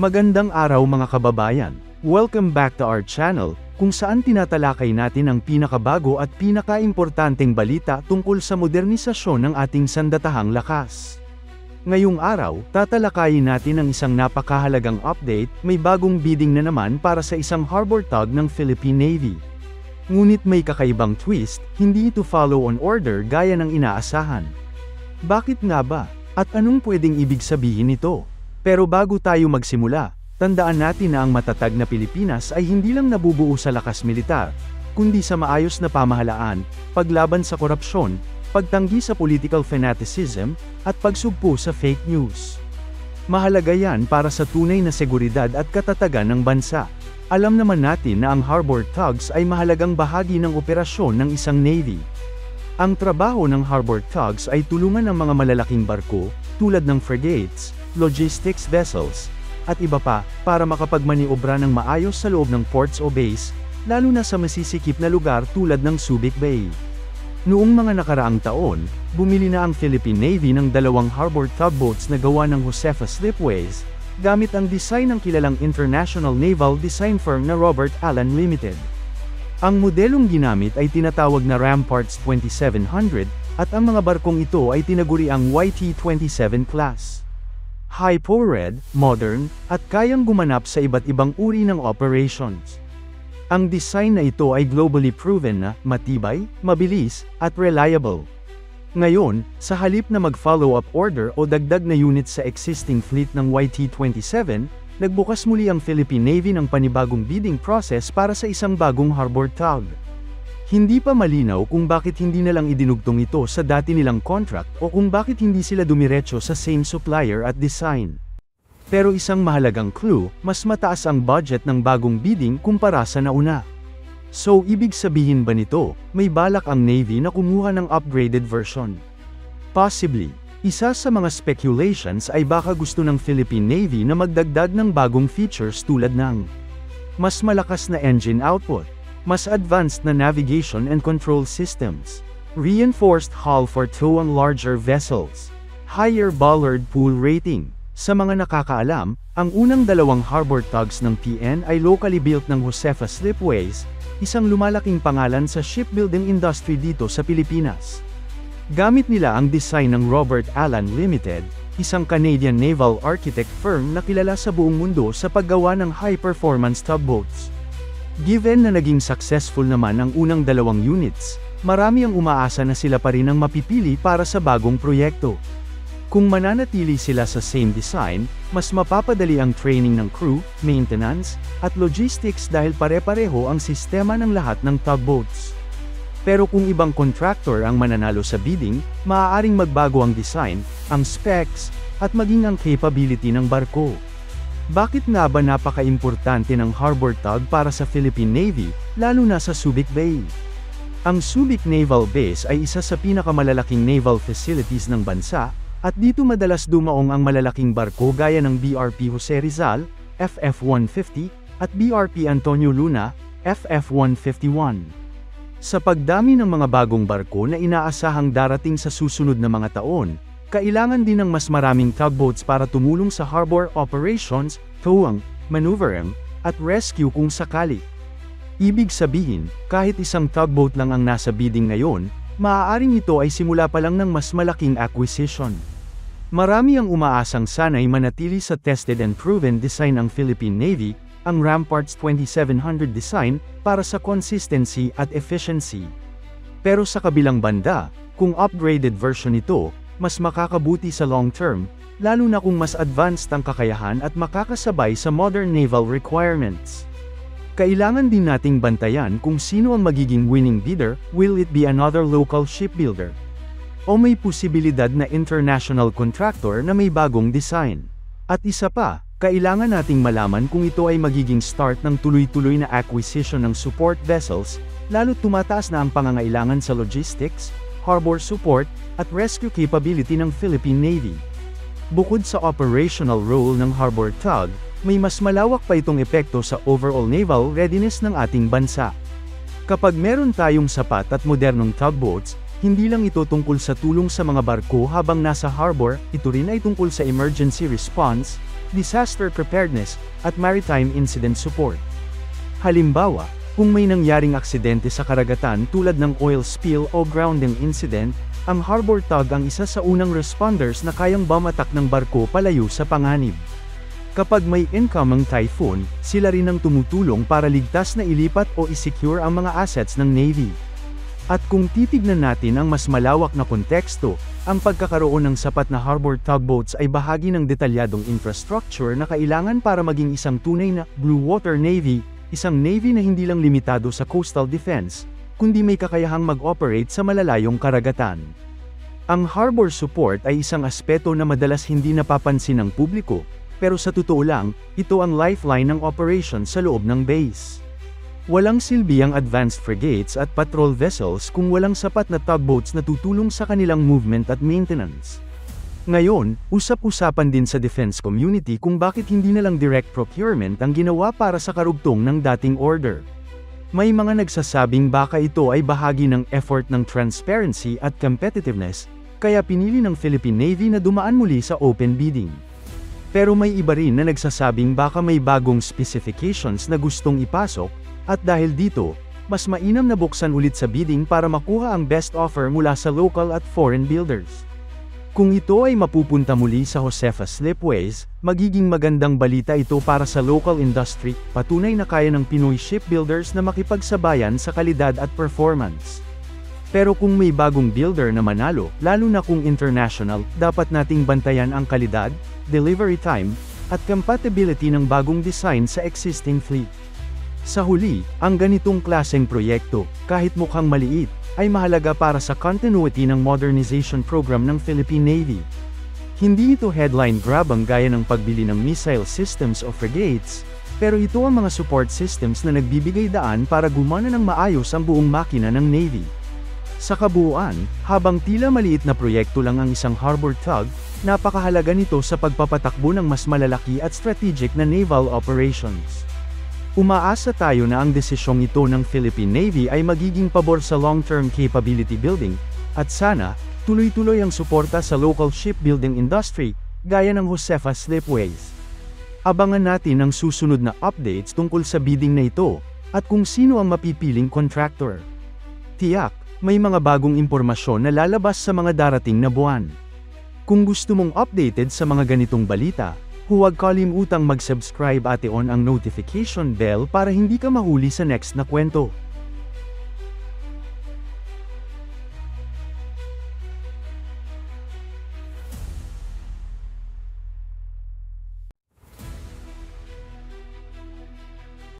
Magandang araw mga kababayan. Welcome back to our channel, kung saan tinatalakay natin ang pinakabago at pinakaimportanteng balita tungkol sa modernisasyon ng ating sandatahang lakas. Ngayong araw, tatalakayin natin ang isang napakahalagang update, may bagong bidding na naman para sa isang harbor tug ng Philippine Navy. Ngunit may kakaibang twist, hindi ito follow on order gaya ng inaasahan. Bakit nga ba? At anong pwedeng ibig sabihin nito? Pero bago tayo magsimula, tandaan natin na ang matatag na Pilipinas ay hindi lang nabubuo sa lakas militar, kundi sa maayos na pamahalaan, paglaban sa korupsyon, pagtanggi sa political fanaticism, at pagsugpo sa fake news. Mahalaga yan para sa tunay na seguridad at katatagan ng bansa. Alam naman natin na ang harbor tugs ay mahalagang bahagi ng operasyon ng isang navy. Ang trabaho ng harbor tugs ay tulungan ang mga malalaking barko, tulad ng frigates, logistics vessels, at iba pa, para makapagmaniobra ng maayos sa loob ng ports o base, lalo na sa masisikip na lugar tulad ng Subic Bay. Noong mga nakaraang taon, bumili na ang Philippine Navy ng dalawang harbor tugboats na gawa ng Josefa Slipways, gamit ang design ng kilalang international naval design firm na Robert Allen Limited. Ang modelong ginamit ay tinatawag na Ramparts 2700, at ang mga barkong ito ay tinaguri ang YT-27 class. High-powered, modern, at kayang gumanap sa iba't ibang uri ng operations. Ang design na ito ay globally proven na matibay, mabilis, at reliable. Ngayon, sa halip na mag-follow-up order o dagdag na unit sa existing fleet ng YT-27, nagbukas muli ang Philippine Navy ng panibagong bidding process para sa isang bagong harbor tug. Hindi pa malinaw kung bakit hindi na lang idinugtong ito sa dati nilang contract o kung bakit hindi sila dumiretso sa same supplier at design. Pero isang mahalagang clue, mas mataas ang budget ng bagong bidding kumpara sa nauna. So ibig sabihin ba nito, may balak ang Navy na kumuha ng upgraded version? Possibly. Isa sa mga speculations ay baka gusto ng Philippine Navy na magdagdag ng bagong features tulad ng mas malakas na engine output, mas advanced na navigation and control systems, reinforced hull for tow and larger vessels, higher bollard pull rating. Sa mga nakakaalam, ang unang dalawang harbor tugs ng PN ay locally built ng Josefa Slipways, isang lumalaking pangalan sa shipbuilding industry dito sa Pilipinas. Gamit nila ang design ng Robert Allen Limited, isang Canadian naval architect firm na kilala sa buong mundo sa paggawa ng high-performance tugboats. Given na naging successful naman ang unang dalawang units, marami ang umaasa na sila pa rin ang mapipili para sa bagong proyekto. Kung mananatili sila sa same design, mas mapapadali ang training ng crew, maintenance, at logistics dahil pare-pareho ang sistema ng lahat ng tugboats. Pero kung ibang contractor ang mananalo sa bidding, maaaring magbago ang design, ang specs, at maging ang capability ng barko. Bakit nga ba napaka-importante ng harbor tug para sa Philippine Navy, lalo na sa Subic Bay? Ang Subic Naval Base ay isa sa pinakamalalaking naval facilities ng bansa, at dito madalas dumaong ang malalaking barko gaya ng BRP Jose Rizal, FF-150, at BRP Antonio Luna, FF-151. Sa pagdami ng mga bagong barko na inaasahang darating sa susunod na mga taon, kailangan din ng mas maraming tugboats para tumulong sa harbor operations, towing, maneuvering, at rescue kung sakali. Ibig sabihin, kahit isang tugboat lang ang nasa bidding ngayon, maaaring ito ay simula pa lang ng mas malaking acquisition. Marami ang umaasang sana'y manatili sa tested and proven design ng Philippine Navy, ang Ramparts 2700 design, para sa consistency at efficiency. Pero sa kabilang banda, kung upgraded version ito, mas makakabuti sa long term, lalo na kung mas advanced ang kakayahan at makakasabay sa modern naval requirements. Kailangan din nating bantayan kung sino ang magiging winning bidder, will it be another local shipbuilder? O may posibilidad na international contractor na may bagong design? At isa pa, kailangan nating malaman kung ito ay magiging start ng tuloy-tuloy na acquisition ng support vessels, lalo't tumataas na ang pangangailangan sa logistics, harbor support, at rescue capability ng Philippine Navy. Bukod sa operational role ng harbor tug, may mas malawak pa itong epekto sa overall naval readiness ng ating bansa. Kapag meron tayong sapat at modernong tugboats, Hindi lang ito tungkol sa tulong sa mga barko habang nasa harbor, ito rin ay tungkol sa emergency response, disaster preparedness, at maritime incident support. Halimbawa, kung may nangyaring aksidente sa karagatan tulad ng oil spill o grounding incident, ang harbor tug ang isa sa unang responders na kayang bumatak ng barko palayo sa panganib. Kapag may incoming typhoon, sila rin ang tumutulong para ligtas na ilipat o isecure ang mga assets ng Navy. At kung titignan natin ang mas malawak na konteksto, ang pagkakaroon ng sapat na harbor tugboats ay bahagi ng detalyadong infrastructure na kailangan para maging isang tunay na blue water navy, isang navy na hindi lang limitado sa coastal defense, kundi may kakayahang mag-operate sa malalayong karagatan. Ang harbor support ay isang aspeto na madalas hindi napapansin ng publiko, pero sa totoo lang, ito ang lifeline ng operation sa loob ng base. Walang silbi ang advanced frigates at patrol vessels kung walang sapat na tugboats na tutulong sa kanilang movement at maintenance. Ngayon, usap-usapan din sa defense community kung bakit hindi na lang direct procurement ang ginawa para sa karugtong ng dating order. May mga nagsasabing baka ito ay bahagi ng effort ng transparency at competitiveness, kaya pinili ng Philippine Navy na dumaan muli sa open bidding. Pero may iba rin na nagsasabing baka may bagong specifications na gustong ipasok, at dahil dito, mas mainam na buksan ulit sa bidding para makuha ang best offer mula sa local at foreign builders. Kung ito ay mapupunta muli sa Josefa Slipways, magiging magandang balita ito para sa local industry, patunay na kaya ng Pinoy shipbuilders na makipagsabayan sa kalidad at performance. Pero kung may bagong builder na manalo, lalo na kung international, dapat nating bantayan ang kalidad, delivery time, at compatibility ng bagong design sa existing fleet. Sa huli, ang ganitong klaseng proyekto, kahit mukhang maliit, ay mahalaga para sa continuity ng modernization program ng Philippine Navy. Hindi ito headline grabang gaya ng pagbili ng missile systems o frigates, pero ito ang mga support systems na nagbibigay daan para gumana ng maayos ang buong makina ng Navy. Sa kabuuan, habang tila maliit na proyekto lang ang isang harbor tug, napakahalaga nito sa pagpapatakbo ng mas malalaki at strategic na naval operations. Umaasa tayo na ang desisyong ito ng Philippine Navy ay magiging pabor sa long-term capability building, at sana, tuloy-tuloy ang suporta sa local shipbuilding industry, gaya ng Josefa Slipways. Abangan natin ang susunod na updates tungkol sa bidding na ito, at kung sino ang mapipiling contractor. Tiyak, may mga bagong impormasyon na lalabas sa mga darating na buwan. Kung gusto mong updated sa mga ganitong balita, huwag kalimutang mag-subscribe at i-on ang notification bell para hindi ka mahuli sa next na kwento.